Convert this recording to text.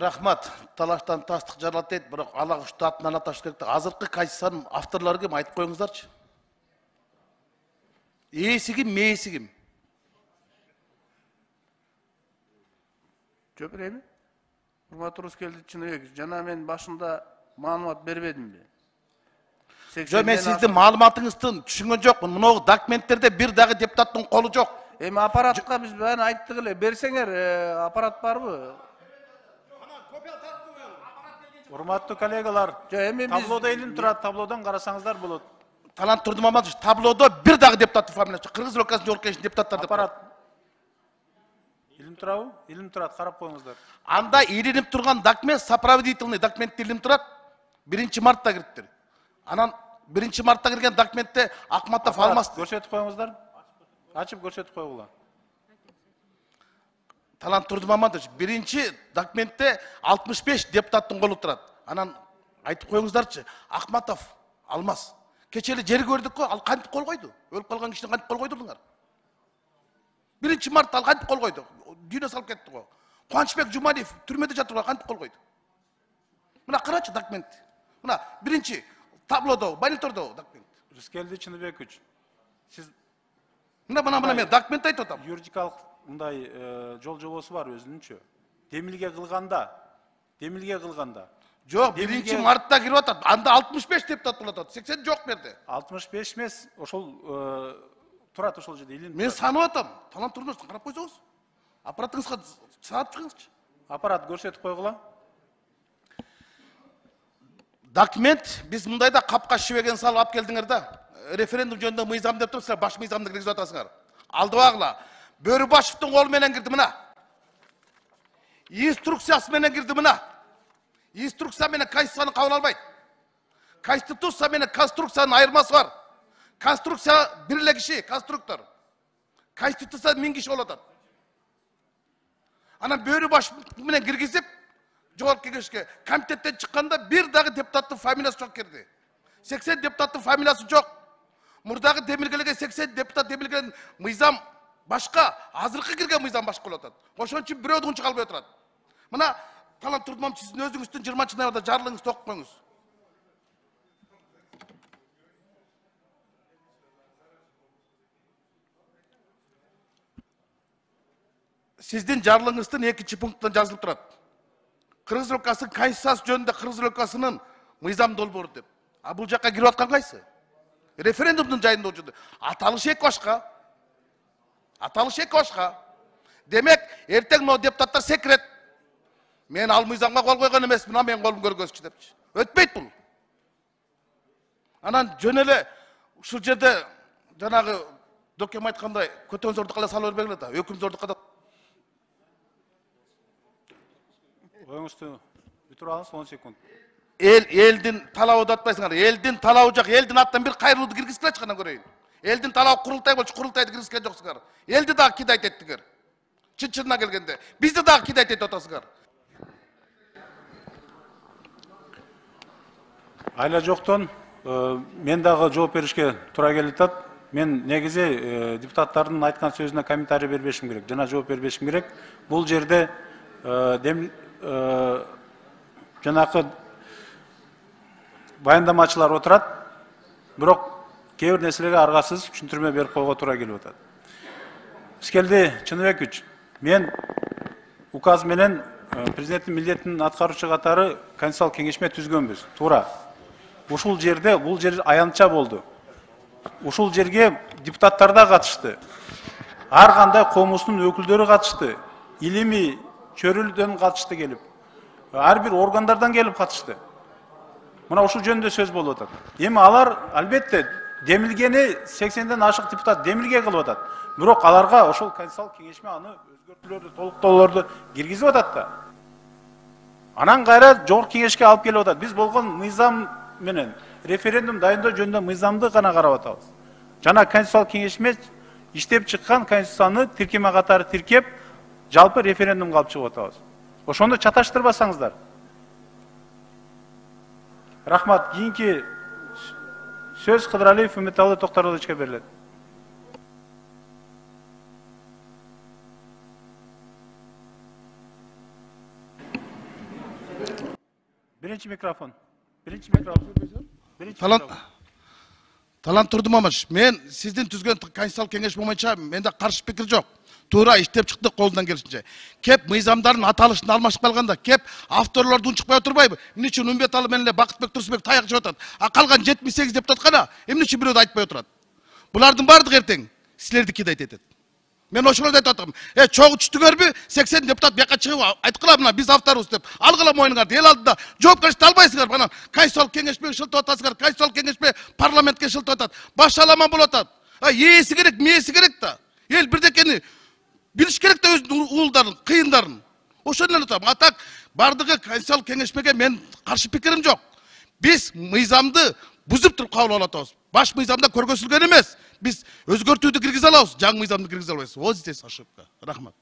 Рахмат. Талаштан тастық жарылат дейді, бірақ алақ үшті атын аташ керек. Азырқы Конституцияның авторлары кім? Айтып қойыңыздаршы. Есі кім, мейесі кім? Жөпіреймі? Урматтуу Рускелди Чыныбеков, жана мен башында маалымат бербедим бе? Жо, мен сіздің маалыматыңыздың түшінген жоқпын. Мынау документтерде бір дағы депутаттың қолы жоқ. Эми аппаратқа біз бәрін айттық эле. Берсеңер, аппарат барбы? Урматтуу коллегалар, таблода илим турат, таблодан карасаңыздар болот. Талант Турдумаматович, таблода бір дағы депутаттың фамилиясы. Кыргыз Республикасының жолкешін депутаттар деп. Аппарат. Илим турабы? Илим турат, карап коюңуздар. Анда иленіп тұрған документ, сопроводительный документ илим турат. 1 мартта кіріптір. Анан 1 мартта кірген документте Акматов алмасты. Көрсетіп коюңуздар. Açıp көрсетіп коюңула. Талант Турдумаматович, биринчи документте 65 депутаттың қолы тұрады. Анан айтып коюңуздарчы, Акматов алмас. Кечели жер көрдік қой, ал қантып қол қойды? Өліп қалған кишиден қантып қол қойдыңдар? 1 мартта ал қантып қол қойды? Дүйне салып кетті ғой. Қуанышбек Жумалиев түрмеде жатыр ғой, қантып қол қойды? Мына қарачы документ. Мына биринчи таблода, мониторда документ. Рускелди Чыныбекович, сиз Мына мен документ айтып отам. Юридикалык мындай жол жобосу бар өзүнүнчө. Демилге кылганда. Жоқ, 1 мартта кирип атат. Анда 65 депутат болот атат. 80 жоқ берди. 65 эмес, ошол турат ошол жерде илин. Мен санап атам. Талант Турдумаматович, карап койсоңуз. Аппаратыңызга санап чыгыңызчы. Аппарат көрсөтүп койгула. Документ биз мындайда капка шибеген салып алып келдиңер да. Референдум жөнүндө мыйзам деп турсуздар, баш мыйзамды киргизип атасыңар. Алдыбагыла. Бөрүбашевдин колу менен кирди мына. Инструкциясы менен кирди мына. Инструкция менен Конституцияны кабыл албайт. Конституция менен конструкциянын айырмасы бар. Конструкция бир эле киши, конструктор. Конституция 1000 киши болот. Анан Бөрүбашев менен киргизип, жогорку кеңешке комитеттен чыкканда бир дагы депутаттын фамилиясы жок кирди. 80 депутаттын фамилиясы жок. Мурдагы демилгелеген 80 депутат демилгелеген мыйзам башка, азыркы кирген мыйзам башка болот. Ошон үчүн бирөөдүн чыгалбай турат. Мына Талант Турдумаматович, сиздин өзүңүздүн 20 ноябрда жарлыгыңызды окуп коюңуз. Сиздин жарлыгыңыздын 2 пункттан жазылып турат. Кыргыз Республикасынын Конституциясы жөнүндө Кыргыз Республикасынын мыйзам долбоору деп. А бул жакка кирип аткан кайсы? Референдумдун жайында болчу. Аталыш эки башка. Демек, эртең но депутаттар секирет. Мен ал мыйзамга кол койгон эмесмин, а мен колум көргөзчү депчи. Өтпөйт бул. Анан жөн эле ушул жерде жанагы докем айткандай көтөн зордукка эле салып бербегиле да. Өкүм зордукка да. Оюңузду бүтүрүп алыңыз 10 секунд. Элдин талабы атпайсыңар. Элдин талабы жак, элдин аттан бир кайрылууду киргизгилечи кана көрөйүн. Элдин талабы курултай болчу, курултайды киргизген жоксуңар. Элди дагы кидайт эттиңер. Чын-чынына келгенде. Бизди дагы кидайт этип атасыңар. Айла жоктон мен дагы жооп беришке туура келип атат. Мен негизи депутаттардын айткан сөзүнө комментарий бербешим керек, жана жооп бербешим керек. Бул жерде жанакы баяндамачылар отурат, бирок кээ бир нерселерге аргасыз түшүндүрмө берип койгого туура келип атат. Рускелди Чыныбекович, мен указ менен президенттин милдетин аткаруучу катары Конституциялык кеңешме түзгөнбүз. Туура. Ушул жерде бул жер аянтча болду. Ушул жерге депутаттар да катышты. Ар кандай комустун өкүлдөрү катышты. Илимий чөрүлдөн катышты келип. Ар бир органдардан келип катышты. Мына ушул жөнүндө сөз болуп атат. Эми алар албетте демилгени 80ден ашык депутат демилге кылып атат. Бирок аларга ошол Конституциялык кеңешме аны өзгөртүүлөрдү, толуктоолорду киргизип атат да. Анан кайра жогорку кеңешке алып келип атат. Биз болгон мыйзам менен референдум дайындоо жөнүндө мыйзамды гана карап атабыз. Жана Конституциялык кеңешме иштеп чыккан Конституцияны тиркеме катары тиркеп, жалпы референдумга алып чыгып атабыз. Ошондо чаташтырбасаңыздар. Рахмат. Кийинки сөз Кыдыралиев Үмүталы Токторовичке берилет. Birinci mikrofon. Birinci mikrofon. Birinci Талант mikrofon. Талант Турдумамыш, мен сиздин түзгөн Конституциялык кеңеш боюнча менде каршы пикир жок. Туура иштеп чыктык колундан келишинче. Кеп мыйзамдардын аталышын алмашып калганда, кеп авторлорду унчукпай отурбайбы? Эмне үчүн Үмбеталы менен эле Бакытбек Турсунбек таяк жеп атат? А калган 78 депутат кана эмне үчүн бирөөдү айтпай отурат? Булардын бардыгы эртең силердики дейт этет. Мен ошолорду айтып атам. Чогуу түштүңөрбү? 80 депутат бияка чыгып айткыла мына биз авторбуз деп. Алгыла мойнуңарды эл алдында жоопкерчиликти албайсыңар. Анан Конституциялык кеңешпе шылтып атасыңар. Конституциялык кеңешпе парламентке шылтып атат. Башаламан болуп атат. Ээси керек, мээси керек да. Эл бирдекени билиш керек да өзүнүн уулдарын, кыйындарын. Ошону эле атам. Атак бардыгы Конституциялык кеңешпеге мен каршы пикирим жок. Биз мыйзамды бузуп туруп кабыл алып атабыз. Баш мыйзамда көргөзүлгөн эмес. Биз өзгөртүүдү киргизе алабыз, жаңы мыйзамды киргизе албайбыз. Вот здесь ошибка. Рахмат.